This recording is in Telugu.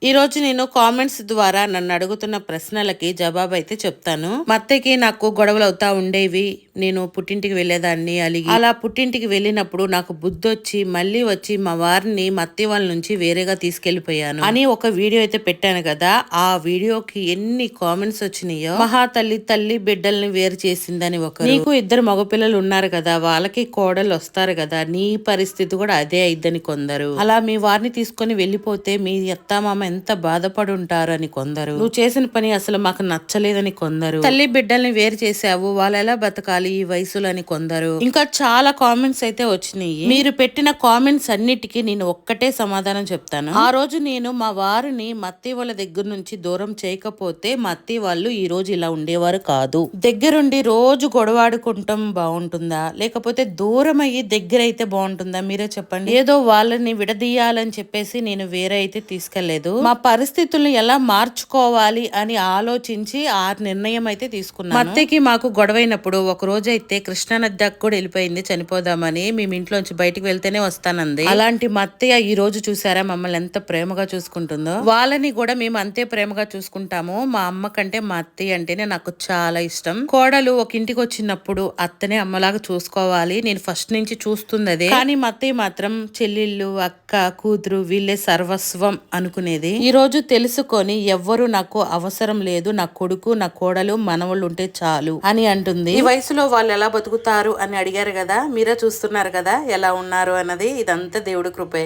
ఈ రోజు నేను కామెంట్స్ ద్వారా నన్ను అడుగుతున్న ప్రశ్నలకి జవాబు అయితే చెప్తాను. మా అత్తయ్యకి నాకు గొడవలు అవుతా ఉండేవి. నేను పుట్టింటికి వెళ్ళేదాన్ని అలిగి. అలా పుట్టింటికి వెళ్ళినప్పుడు నాకు బుద్ధొచ్చి మళ్ళీ వచ్చి మా వారిని మా అత్తయ్య వాళ్ళ నుంచి వేరేగా తీసుకెళ్లిపోయాను అని ఒక వీడియో అయితే పెట్టాను కదా. ఆ వీడియోకి ఎన్ని కామెంట్స్ వచ్చినాయో. మహా తల్లి బిడ్డల్ని వేరు చేసిందని ఒకరు. నీకు ఇద్దరు మగపిల్లలు ఉన్నారు కదా, వాళ్ళకి కోడలు వస్తారు కదా, నీ పరిస్థితి కూడా అదే అయిద్దని కొందరు. అలా మీ వారిని తీసుకొని వెళ్ళిపోతే మీ అత్తామామ ఎంత బాధపడి ఉంటారని కొందరు. నువ్వు చేసిన పని అసలు మాకు నచ్చలేదని కొందరు. తల్లి బిడ్డల్ని వేరు చేసావు, వాళ్ళు ఎలా బతకాలి ఈ వయసులో అని కొందరు. ఇంకా చాలా కామెంట్స్ అయితే వచ్చినాయి. మీరు పెట్టిన కామెంట్స్ అన్నిటికీ నేను ఒక్కటే సమాధానం చెప్తాను. ఆ రోజు నేను మా వారిని మా అత్తయ్య వాళ్ళ దగ్గర నుంచి దూరం చేయకపోతే మా అత్తయ్య వాళ్ళు ఈ రోజు ఇలా ఉండేవారు కాదు. దగ్గరుండి రోజు గొడవాడుకుంటాం బాగుంటుందా, లేకపోతే దూరం అయ్యి దగ్గర అయితే బాగుంటుందా, మీరే చెప్పండి. ఏదో వాళ్ళని విడదీయాలని చెప్పేసి నేను వేరే అయితే తీసుకెళ్లేదు. మా పరిస్థితులను ఎలా మార్చుకోవాలి అని ఆలోచించి ఆ నిర్ణయం అయితే తీసుకున్నాను. అత్తకి మాకు గొడవైనప్పుడు ఒక రోజు అయితే కృష్ణానది దాకా కూడా వెళ్ళిపోయింది చనిపోదామని. మేము ఇంట్లోంచి బయటికి వెళ్తేనే వస్తానంది. అలాంటి మా అత్తయ్య ఈ రోజు చూసారా మమ్మల్ని ఎంత ప్రేమగా చూసుకుంటుందో. వాళ్ళని కూడా మేము అంతే ప్రేమగా చూసుకుంటాము. మా అమ్మ కంటే మా అత్తయ్య అంటేనే నాకు చాలా ఇష్టం. కోడలు ఒక ఇంటికి వచ్చినప్పుడు అత్తనే అమ్మలాగా చూసుకోవాలి, నేను ఫస్ట్ నుంచి చూస్తుంది అదే. కానీ మా అత్తయ్య మాత్రం చెల్లెళ్ళు, అక్క, కూతురు వీళ్ళే సర్వస్వం అనుకునేది. ఈ రోజు తెలుసుకొని ఎవ్వరు నాకు అవసరం లేదు, నా కొడుకు నా కోడలు మనవళ్ళు ఉంటే చాలు అని అంటుంది. ఈ వయసులో వాళ్ళు ఎలా బతుకుతారు అని అడిగారు కదా, మీరే చూస్తున్నారు కదా ఎలా ఉన్నారు అన్నది. ఇదంతా దేవుడి కృపే.